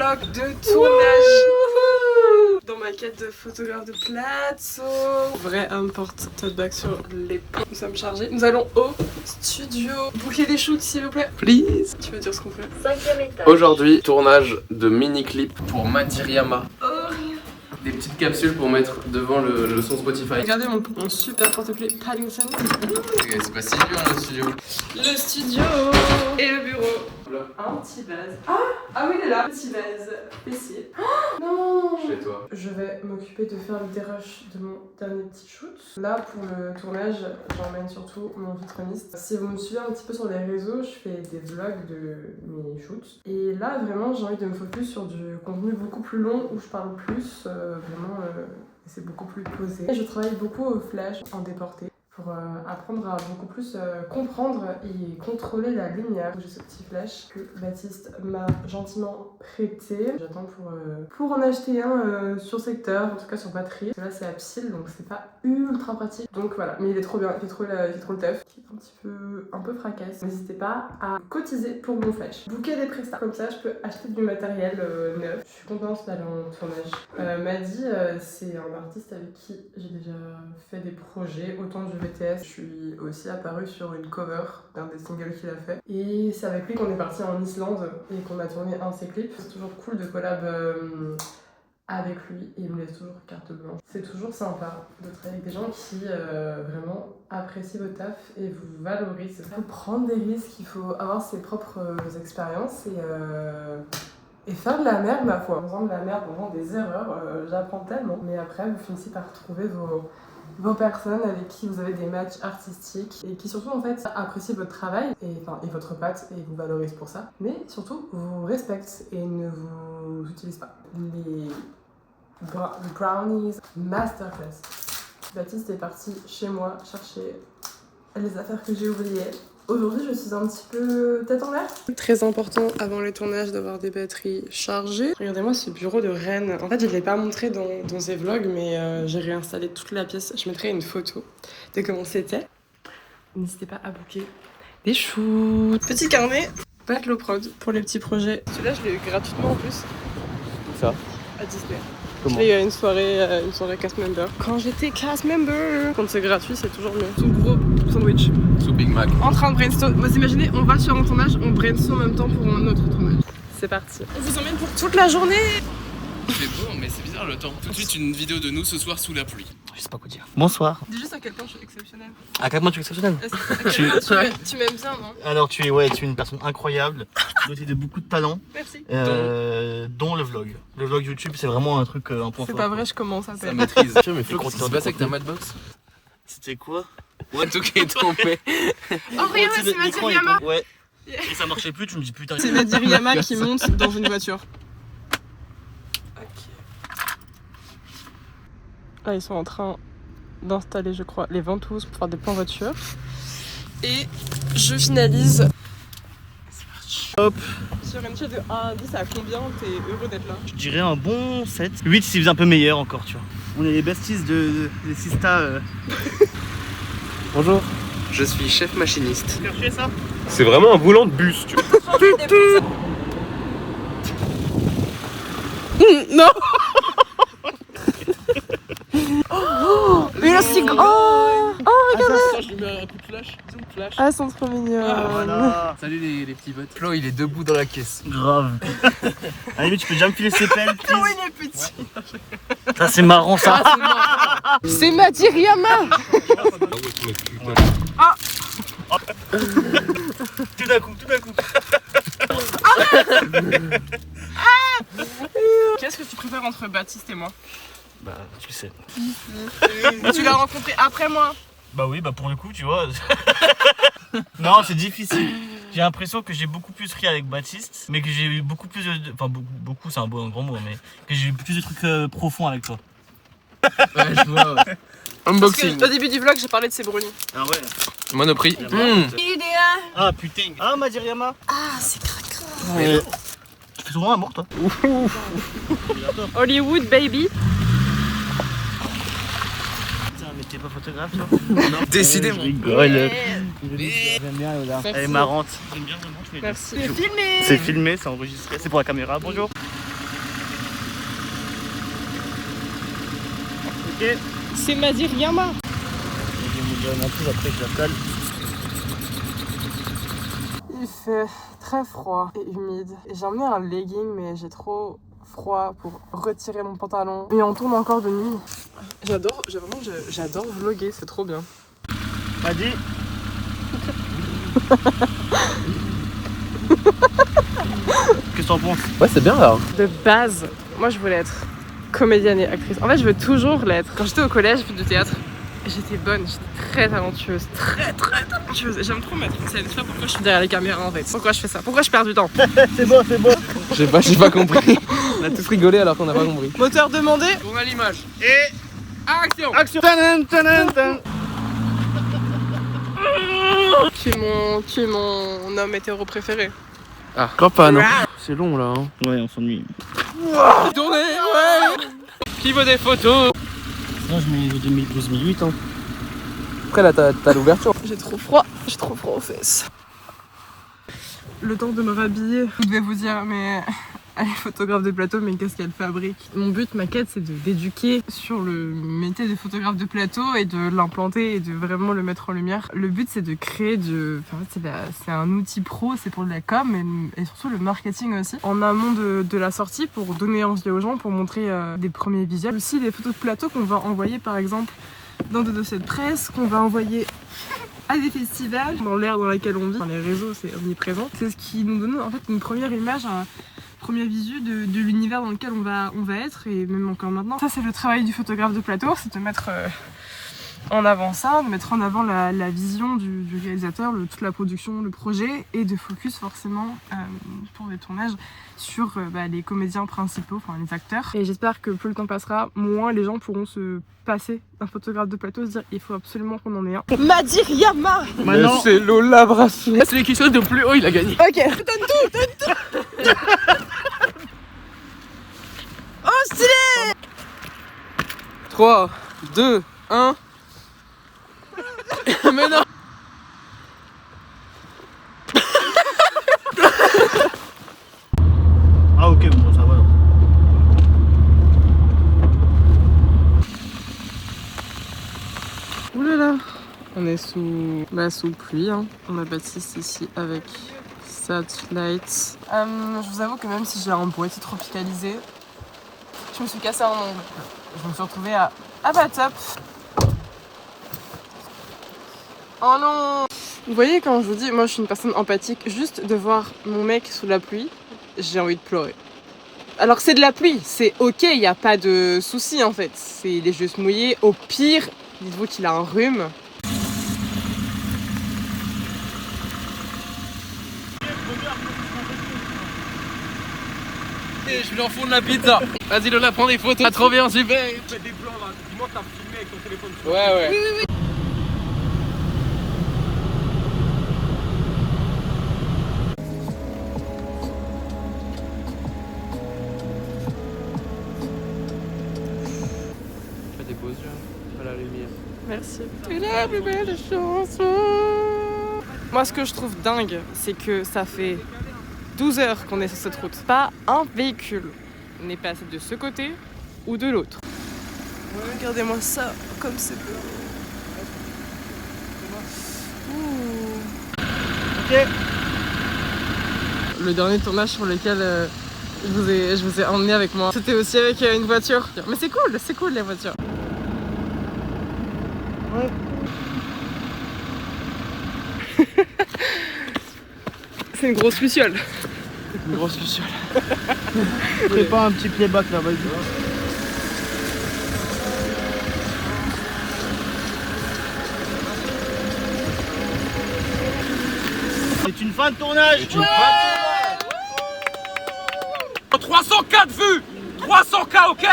vlog de tournage dans ma quête de photographe de plateau. Vrai homme porte tote bag sur l'épaule. Nous sommes chargés. Nous allons au studio. Booker des shoots s'il vous plaît. Please. Tu veux dire ce qu'on fait? 5e étage. Aujourd'hui, tournage de mini-clip pour Madiriyama. Des petites capsules pour mettre devant le son Spotify. Regardez mon super porte-clés Paddington. C'est pas si dur le studio. Le studio et le bureau. Un petit vase. Ah oui, il est là. Petit vase. PC. Non. Chez toi. Je vais m'occuper de faire le dérush de mon dernier petit shoot. Là, pour le tournage, j'emmène surtout mon vitriniste. Si vous me suivez un petit peu sur les réseaux, je fais des vlogs de mes shoots. Et là, vraiment, j'ai envie de me focus sur du contenu beaucoup plus long où je parle plus. C'est beaucoup plus posé. Et je travaille beaucoup au flash en déporté pour apprendre à beaucoup plus comprendre et contrôler la lumière. J'ai ce petit flash que Baptiste m'a gentiment prêté. J'attends pour en acheter un sur secteur, en tout cas sur batterie. Là c'est à pile donc c'est pas ultra pratique. Donc voilà, mais il est trop bien, il fait trop le teuf. Qui est un peu fracasse. N'hésitez pas à cotiser pour mon flash. Booker des prestats, comme ça je peux acheter du matériel neuf. Je suis contente d'aller en tournage. Madi, c'est un artiste avec qui j'ai déjà fait des projets, autant du BTS. Je suis aussi apparue sur une cover d'un des singles qu'il a fait. Et c'est avec lui qu'on est parti en Islande et qu'on a tourné un de ses clips. C'est toujours cool de collab avec lui et il me laisse toujours carte blanche. C'est toujours sympa de travailler avec des gens qui vraiment apprécient votre taf et vous valorisent. Il faut prendre des risques, il faut avoir ses propres expériences et faire de la merde ma foi. En faisant de la merde, en faisant des erreurs, j'apprends tellement. Mais après, vous finissez par trouver vos personnes avec qui vous avez des matchs artistiques et qui surtout en fait apprécient votre travail et votre patte et vous valorisent pour ça. Mais surtout, vous respectent et ne vous utilisent pas. Les brownies masterclass. Baptiste est parti chez moi chercher les affaires que j'ai oubliées. Aujourd'hui, je suis un petit peu tête en l'air. Très important avant les tournages d'avoir des batteries chargées. Regardez-moi ce bureau de reine. En fait, je ne l'ai pas montré dans ces vlogs, mais j'ai réinstallé toute la pièce. Je mettrai une photo de comment c'était. N'hésitez pas à booker des shoots. Petit carnet, Batlo Prod pour les petits projets. Celui-là, je l'ai eu gratuitement en plus. Ça À Disney. Comment? Je l'ai eu à une soirée cast member. Quand j'étais cast member. Quand c'est gratuit, c'est toujours mieux. Tout gros sandwich. Sous Big Mac. En train de brainstorm. Vous imaginez, on va sur un tournage, on brainstorm en même temps pour un autre tournage. C'est parti. On vous emmène pour toute la journée. C'est beau, mais c'est bizarre le temps. Tout de suite, une vidéo de nous ce soir sous la pluie. Je sais pas quoi dire. Bonsoir. Dis juste à quel point je suis exceptionnelle. À quel point tu es exceptionnel? Tu m'aimes bien, non? Alors tu es une personne incroyable, dotée de beaucoup de talent, Merci. dont le vlog. Le vlog YouTube, c'est vraiment un truc un point C'est fort. pas vrai, je commence à Ça peine. maîtrise. Tiens, mais Flo, Le qu'est-ce qui se passe avec ta Madbox? C'était quoi? Tout qui est tombé. Oh, regarde, c'est Madiriyama. Ouais. Et ça marchait plus, tu me dis putain. C'est Madiriyama qui monte dans une voiture. Là, ils sont en train d'installer, je crois, les ventouses pour faire des plans voiture. Et je finalise. Hop. Sur une échelle de 1 à 10, à combien t'es heureux d'être là? Je dirais un bon 7. 8 s'il faisait un peu meilleur encore, tu vois. On est les besties des Sista. Bonjour, je suis chef machiniste. Tu as fait ça? C'est vraiment un volant de bus, tu vois. Non. Mais là c'est grand. Oh regardez. Je lui mets un coup de flash. Ah, elles sont trop mignonnes. Voilà. Salut les petits potes. Flo, il est debout dans la caisse. Grave. À la limite, tu peux déjà me filer ses pelles, please. Oh il est petit. Ça c'est marrant ça. C'est Madiriyama. Ah. Tout d'un coup. Qu'est-ce que tu préfères entre Baptiste et moi? Bah, tu sais. Tu l'as rencontré après moi. Bah oui, bah pour le coup, tu vois. Non, c'est difficile. J'ai l'impression que j'ai beaucoup plus ri avec Baptiste, mais que j'ai eu beaucoup plus de. Enfin, beaucoup, c'est un grand mot, mais que j'ai eu plus de trucs profonds avec toi. Ouais, je vois, ouais. Unboxing. Au début du vlog, j'ai parlé de ces brownies. Ah ouais. Monoprix. Ah putain. Ah, Madiriyama. Ah, c'est craquant. Ouais. Tu fais souvent l'amour, toi? Hollywood, baby. Putain, mais t'es pas photographe, toi? Non. Décidément. Je rigole. Yeah. J'aime bien, Yoda. Merci. Elle est marrante. J'aime bien, vraiment. Merci. C'est filmé. C'est filmé, c'est enregistré. C'est pour la caméra. Bonjour. Ok. C'est Madiriyama. Je vais me dire une prise, après je la cale. Il fait très froid et humide. J'ai emmené un legging mais j'ai trop froid pour retirer mon pantalon. Et on tourne encore de nuit. J'adore vlogger, c'est trop bien. Vas-y. Qu'est-ce que t'en penses? Ouais, c'est bien là. De base, moi je voulais être comédienne et actrice. En fait, je veux toujours l'être. Quand j'étais au collège, j'ai fait du théâtre. J'étais bonne, j'étais très talentueuse, très talentueuse. J'aime trop mettre en scène. Tu vois pourquoi je suis derrière les caméras en fait? Pourquoi je fais ça? Pourquoi je perds du temps? C'est bon, c'est bon. J'ai pas compris. On a tous rigolé alors qu'on n'a pas compris. Moteur demandé. On a l'image. Et Action. action. Tanan, tanan, tanan. Tu es mon homme hétéro préféré. Ah, crois pas, non. C'est long là. Hein. Ouais, on s'ennuie. Tournez, ouais. Qui veut des photos? Non, je mets 2012-2008. Hein. Après là, t'as l'ouverture. J'ai trop froid aux fesses. Le temps de me rhabiller. Vous devez vous dire, mais elle est photographe de plateau, mais qu'est-ce qu'elle fabrique? Mon but, ma quête, c'est d'éduquer sur le métier de photographe de plateau et de l'implanter et de vraiment le mettre en lumière. Le but, c'est de créer Enfin, en fait, c'est un outil pro, c'est pour de la com et surtout le marketing aussi. En amont de la sortie, pour donner envie aux gens, pour montrer des premiers visuels. Aussi des photos de plateau qu'on va envoyer, par exemple, dans des dossiers de presse, qu'on va envoyer à des festivals, dans l'ère dans laquelle on vit. Enfin, les réseaux, c'est omniprésent. C'est ce qui nous donne en fait une première image, un premier visu de l'univers dans lequel on va être, et même encore maintenant. Ça, c'est le travail du photographe de plateau, c'est de mettre en avant ça, de mettre en avant la vision du réalisateur, toute la production, le projet, et de focus forcément pour des tournages sur les comédiens principaux, enfin les acteurs. Et j'espère que plus le temps passera, moins les gens pourront se passer d'un photographe de plateau, se dire il faut absolument qu'on en ait un. Madiriyama. Maintenant, c'est Lola Brassou. Celui qui saute de plus haut, il a gagné. Ok, donne tout. Oh stylé. 3, 2, 1. Mais non. ah ok, bon ça va alors. Ouh là là. On est sous pluie, hein. On a Baptiste ici avec Satellite. Je vous avoue que même si j'ai un boîtier tropicalisé, je me suis cassé un ongle. Je me suis retrouvée à Batop. Oh non! Vous voyez, quand je vous dis, moi je suis une personne empathique, juste de voir mon mec sous la pluie, j'ai envie de pleurer. Alors c'est de la pluie, c'est ok, il n'y a pas de souci en fait. Il est juste mouillé. Au pire, dites-vous qu'il a un rhume. Je lui en fous de la pizza. Vas-y Lola, prends des photos. Ah, trop bien, super. Fais des plans là, dis-moi que t'as filmé avec ton téléphone. Ouais. Fais des beaux yeux à la lumière. Merci. Et la plus belle chanson. Moi, ce que je trouve dingue, c'est que ça fait 12 heures qu'on est sur cette route. Pas un véhicule n'est passé de ce côté ou de l'autre. Regardez-moi ça, comme c'est beau. Ok. Le dernier tournage sur lequel je vous ai emmené avec moi, c'était aussi avec une voiture. Mais c'est cool les voitures. Ouais. C'est une grosse luciole. Une grosse luciole. Fais pas un petit playback là, vas-y. C'est une fin de tournage. 304 vues 300K, ok.